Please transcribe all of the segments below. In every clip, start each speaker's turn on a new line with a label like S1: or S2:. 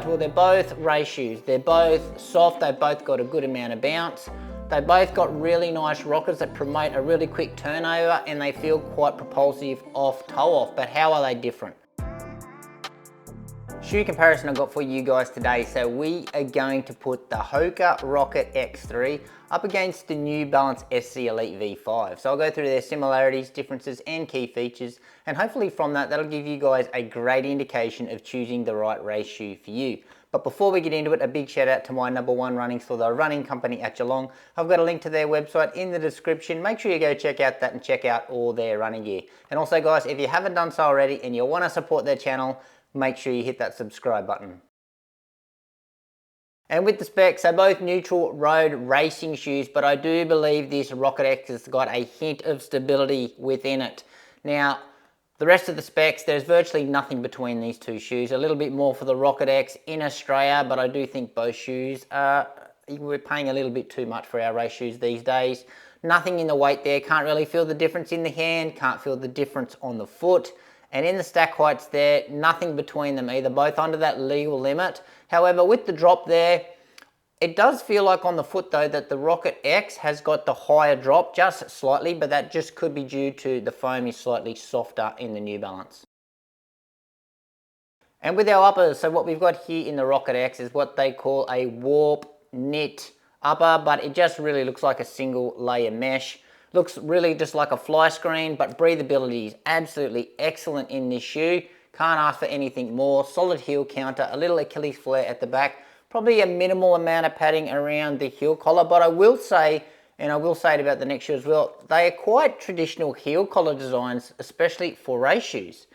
S1: Well, they're both race shoes. They're both soft, they've both got a good amount of bounce. They've both got really nice rockers that promote a really quick turnover, and they feel quite propulsive off toe off. But how are they different? Shoe comparison I've got for you guys today. So we are going to put the Hoka Rocket X3 up against the New Balance SC Elite V5. So I'll go through their similarities, differences and key features, and hopefully from that, that'll give you guys a great indication of choosing the right race shoe for you. But before we get into it, a big shout out to my #1 running store, the Running Company at Geelong. I've got a link to their website in the description. Make sure you go check out that and check out all their running gear. And also guys, if you haven't done so already and you want to support their channel, make sure you hit that subscribe button. And with the specs, they're both neutral road racing shoes, but I do believe this Rocket X has got a hint of stability within it. Now, the rest of the specs, there's virtually nothing between these two shoes. A little bit more for the Rocket X in Australia, but I do think both shoes we're paying a little bit too much for our race shoes these days. Nothing in the weight there, can't really feel the difference in the hand, can't feel the difference on the foot. And in the stack heights there, nothing between them either, both under that legal limit. However, with the drop there, it does feel like on the foot though that the Rocket X has got the higher drop just slightly, but that just could be due to the foam is slightly softer in the New Balance. And with our uppers, so what we've got here in the Rocket X is what they call a warp knit upper, but it just really looks like a single layer mesh. Looks really just like a fly screen, but breathability is absolutely excellent in this shoe. Can't ask for anything more. Solid heel counter, a little Achilles flare at the back. Probably a minimal amount of padding around the heel collar, but I will say, and I will say it about the next shoe as well, they are quite traditional heel collar designs, especially for race shoes.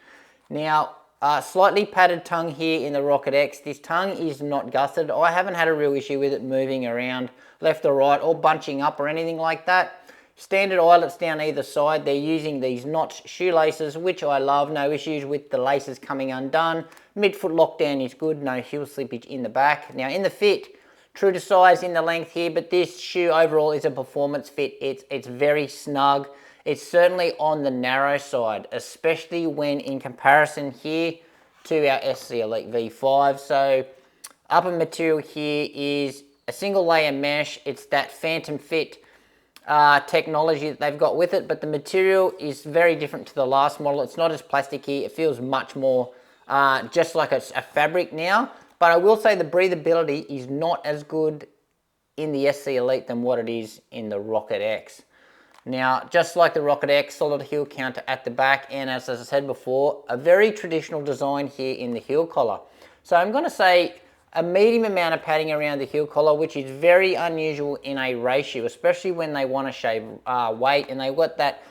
S1: Now, slightly padded tongue here in the Rocket X. This tongue is not gusseted. I haven't had a real issue with it moving around left or right or bunching up or anything like that. Standard eyelets down either side. They're using these notched shoelaces, which I love. No issues with the laces coming undone. Midfoot lockdown is good. No heel slippage in the back. Now in the fit, true to size in the length here, but this shoe overall is a performance fit. It's very snug. It's certainly on the narrow side, especially when in comparison here to our SC Elite V5. So upper material here is a single layer mesh. It's that phantom fit technology that they've got with it, but the material is very different to the last model. It's not as plasticky. It feels much more just like a fabric now, but I will say the breathability is not as good in the SC Elite than what it is in the Rocket X. Now, just like the Rocket X, solid heel counter at the back, and as I said before, a very traditional design here in the heel collar. So I'm going to say a medium amount of padding around the heel collar, which is very unusual in a race shoe, especially when they want to shave weight, and they've got that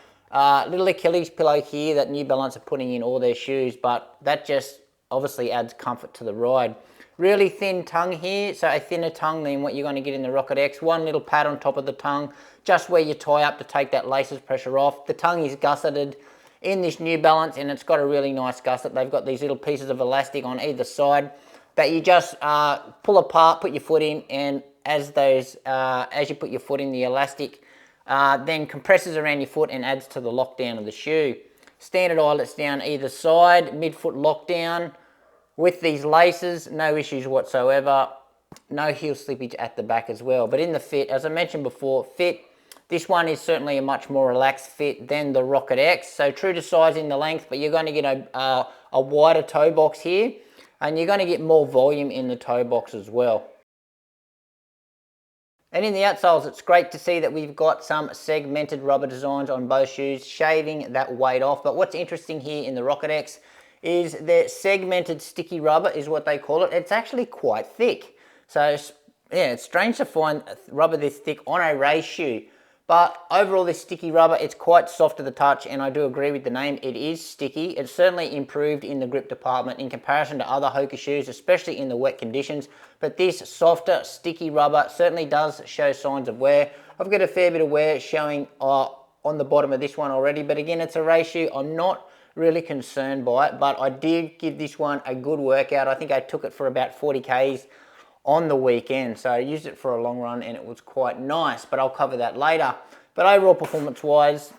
S1: little Achilles pillow here that New Balance are putting in all their shoes, but that just obviously adds comfort to the ride. Really thin tongue here, so a thinner tongue than what you're going to get in the Rocket X. One little pad on top of the tongue, just where you tie up to take that laces pressure off. The tongue is gusseted in this New Balance, and it's got a really nice gusset. They've got these little pieces of elastic on either side that you just pull apart, put your foot in, and as you put your foot in, the elastic then compresses around your foot and adds to the lockdown of the shoe. Standard eyelets down either side, midfoot lockdown with these laces, no issues whatsoever. No heel slippage at the back as well. But in the fit, as I mentioned before, this one is certainly a much more relaxed fit than the Rocket X. So true to size in the length, but you're going to get a wider toe box here, and you're going to get more volume in the toe box as well. And in the outsoles, it's great to see that we've got some segmented rubber designs on both shoes, shaving that weight off. But what's interesting here in the Rocket X is the segmented sticky rubber is what they call it. It's actually quite thick. So yeah, it's strange to find rubber this thick on a race shoe. But overall, this sticky rubber, it's quite soft to the touch, and I do agree with the name. It is sticky. It's certainly improved in the grip department in comparison to other Hoka shoes, especially in the wet conditions. But this softer, sticky rubber certainly does show signs of wear. I've got a fair bit of wear showing on the bottom of this one already, but again, it's a race shoe. I'm not really concerned by it, but I did give this one a good workout. I think I took it for about 40 Ks on the weekend, so I used it for a long run and it was quite nice, but I'll cover that later. But overall performance wise,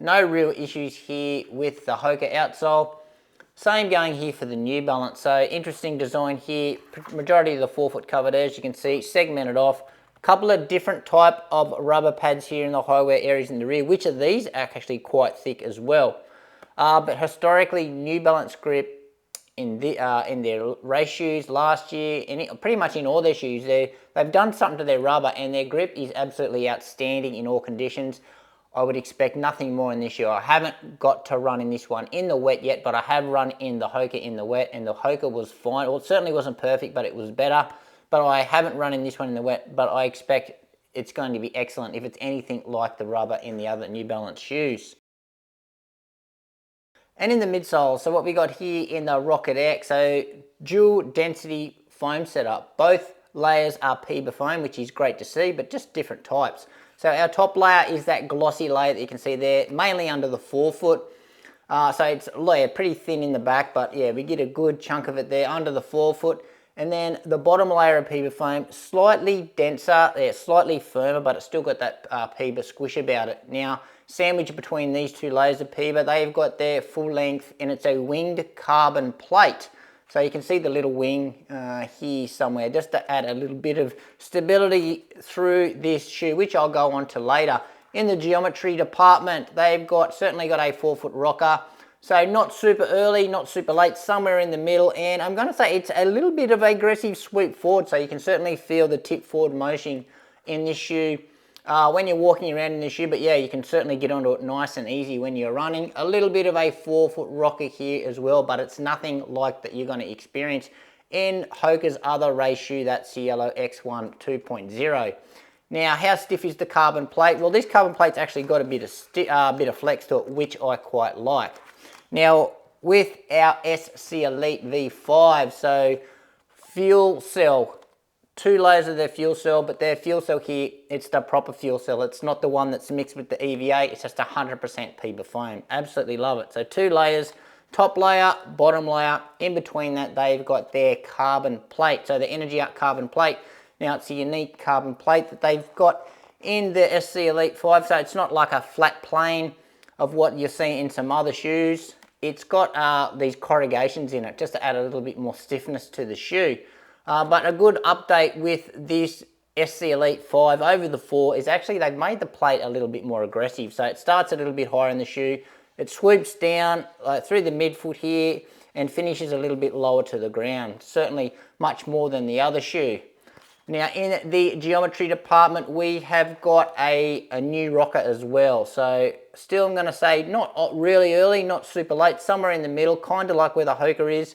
S1: no real issues here with the Hoka outsole. Same going here for the New Balance. So interesting design here. Majority of the forefoot covered, as you can see, segmented off. Couple of different type of rubber pads here in the high wear areas in the rear, which of these are actually quite thick as well. But historically, New Balance grip in their race shoes last year, and pretty much in all their shoes, they've done something to their rubber, and their grip is absolutely outstanding in all conditions. I would expect nothing more in this year. I haven't got to run in this one in the wet yet, but I have run in the Hoka in the wet, and the Hoka was fine. Well, it certainly wasn't perfect, but it was better. But I haven't run in this one in the wet, but I expect it's going to be excellent if it's anything like the rubber in the other New Balance shoes. And in the midsole, so what we got here in the Rocket X, so dual density foam setup. Both layers are PEBA foam, which is great to see, but just different types. So our top layer is that glossy layer that you can see there, mainly under the forefoot. So it's pretty thin in the back, but yeah, we get a good chunk of it there under the forefoot. And then the bottom layer of PEBA foam, slightly denser, slightly firmer, but it's still got that PEBA squish about it. Now, sandwiched between these two layers of PEBA, they've got their full length, and it's a winged carbon plate. So you can see the little wing here somewhere, just to add a little bit of stability through this shoe, which I'll go on to later. In the geometry department, they've certainly got a forefoot rocker. So not super early, not super late, somewhere in the middle. And I'm going to say it's a little bit of aggressive sweep forward. So you can certainly feel the tip forward motion in this shoe when you're walking around in this shoe. But yeah, you can certainly get onto it nice and easy when you're running. A little bit of a forefoot rocker here as well, but it's nothing like that you're going to experience in Hoka's other race shoe, that's the yellow X1 2.0. Now, how stiff is the carbon plate? Well, this carbon plate's actually got a bit of flex to it, which I quite like. Now, with our SC Elite V5, so fuel cell, 2 layers of their fuel cell, but their fuel cell here, it's the proper fuel cell. It's not the one that's mixed with the EVA, it's just 100% PEBA foam. Absolutely love it. So 2 layers, top layer, bottom layer. In between that, they've got their carbon plate, so the Energy Up carbon plate. Now, it's a unique carbon plate that they've got in the SC Elite 5, so it's not like a flat plane of what you see in some other shoes. It's got these corrugations in it just to add a little bit more stiffness to the shoe. But a good update with this SC Elite 5 over the 4 is actually they've made the plate a little bit more aggressive. So it starts a little bit higher in the shoe. It swoops down through the midfoot here and finishes a little bit lower to the ground. Certainly much more than the other shoe. Now, in the geometry department, we have got a new rocker as well. So still, I'm going to say not really early, not super late, somewhere in the middle, kind of like where the Hoka is.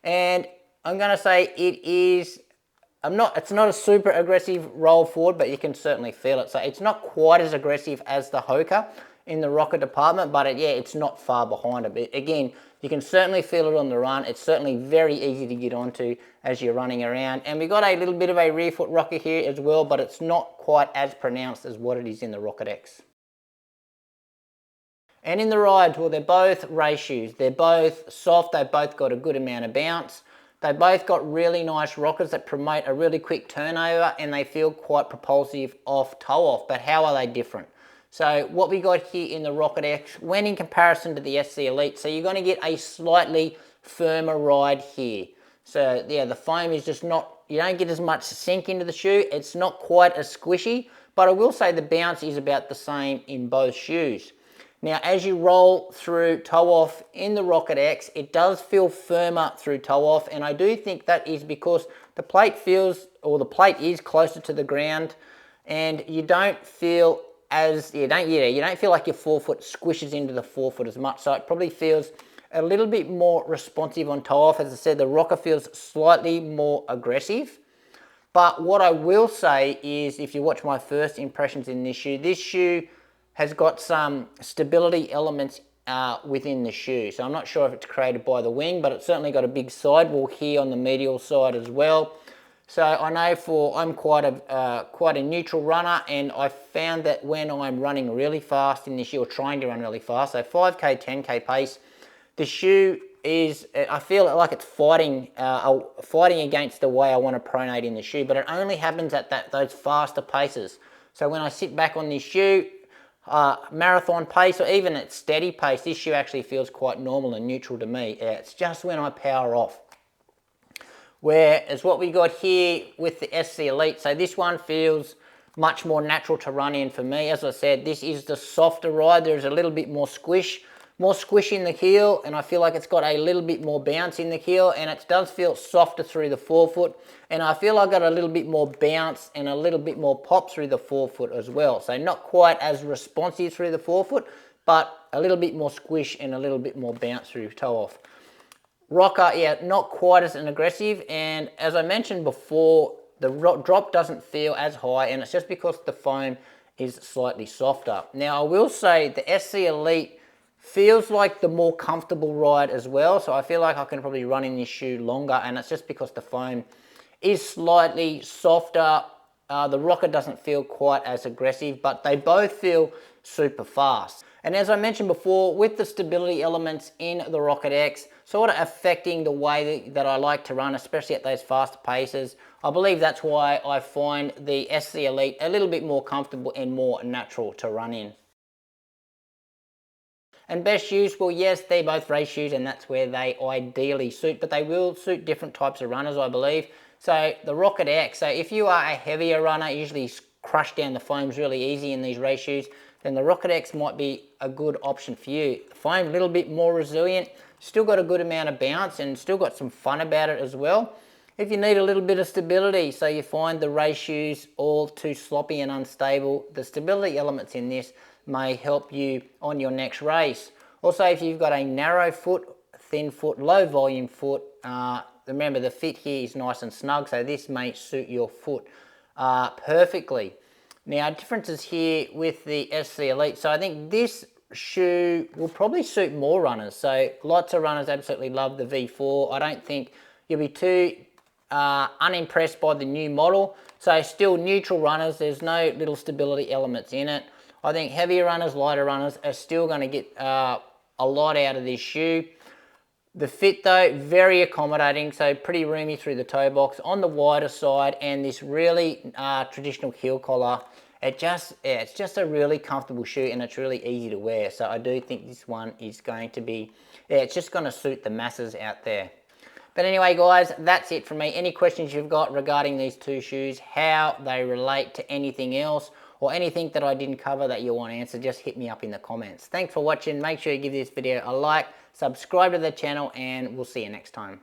S1: And I'm going to say it's not a super aggressive roll forward, but you can certainly feel it. So it's not quite as aggressive as the Hoka in the rocker department, but it's not far behind it. But again, you can certainly feel it on the run. It's certainly very easy to get onto as you're running around. And we've got a little bit of a rear foot rocker here as well, but it's not quite as pronounced as what it is in the Rocket X. And in the ride, well, they're both race shoes. They're both soft. They've both got a good amount of bounce. They've both got really nice rockers that promote a really quick turnover, and they feel quite propulsive off toe off. But how are they different? So what we got here in the Rocket X, when in comparison to the SC Elite, so you're going to get a slightly firmer ride here. So yeah, the foam is just not, you don't get as much sink into the shoe. It's not quite as squishy, but I will say the bounce is about the same in both shoes. Now, as you roll through toe off in the Rocket X, it does feel firmer through toe off, and I do think that is because the plate is closer to the ground, and you don't feel you don't feel like your forefoot squishes into the forefoot as much. So it probably feels a little bit more responsive on toe off. As I said, the rocker feels slightly more aggressive. But what I will say is, if you watch my first impressions in this shoe has got some stability elements within the shoe. So I'm not sure if it's created by the wing, but it's certainly got a big sidewall here on the medial side as well. So I know I'm quite a neutral runner, and I found that when I'm running really fast in this shoe, or trying to run really fast, so 5K, 10K pace, the shoe I feel like it's fighting against the way I want to pronate in the shoe, but it only happens at those faster paces. So when I sit back on this shoe, marathon pace or even at steady pace, this shoe actually feels quite normal and neutral to me. Yeah, it's just when I power off. Whereas what we got here with the SC Elite, so this one feels much more natural to run in for me. As I said, this is the softer ride. There's a little bit more squish in the heel, and I feel like it's got a little bit more bounce in the heel, and it does feel softer through the forefoot, and I feel I got a little bit more bounce and a little bit more pop through the forefoot as well. So not quite as responsive through the forefoot, but a little bit more squish and a little bit more bounce through toe off. Rocker, yeah, not quite as aggressive, and as I mentioned before, the drop doesn't feel as high, and it's just because the foam is slightly softer. Now, I will say the SC Elite feels like the more comfortable ride as well, so I feel like I can probably run in this shoe longer, and it's just because the foam is slightly softer. The Rocker doesn't feel quite as aggressive, but they both feel super fast. And as I mentioned before, with the stability elements in the Rocket X sort of affecting the way that I like to run, especially at those faster paces, I believe that's why I find the SC Elite a little bit more comfortable and more natural to run in. And best shoes, well, yes, they're both race shoes, and that's where they ideally suit, but they will suit different types of runners, I believe. So the Rocket X, so if you are a heavier runner, usually crush down the foams really easy in these race shoes, then the Rocket X might be a good option for you. The foam a little bit more resilient, still got a good amount of bounce, and still got some fun about it as well. If you need a little bit of stability, so you find the race shoes all too sloppy and unstable, the stability elements in this may help you on your next race. Also, if you've got a narrow foot, thin foot, low volume foot, remember the fit here is nice and snug, so this may suit your foot perfectly. Now, differences here with the SC Elite. So I think this shoe will probably suit more runners. So lots of runners absolutely love the V4. I don't think you'll be too unimpressed by the new model. So still neutral runners, there's no little stability elements in it. I think heavier runners, lighter runners are still going to get a lot out of this shoe. The fit though, very accommodating, so pretty roomy through the toe box on the wider side, and this really traditional heel collar. It's just a really comfortable shoe, and it's really easy to wear. So I do think this one is going to be, it's just going to suit the masses out there. But anyway, guys, that's it from me. Any questions you've got regarding these two shoes, how they relate to anything else, or anything that I didn't cover that you want answered, just hit me up in the comments. Thanks for watching. Make sure you give this video a like, subscribe to the channel, and we'll see you next time.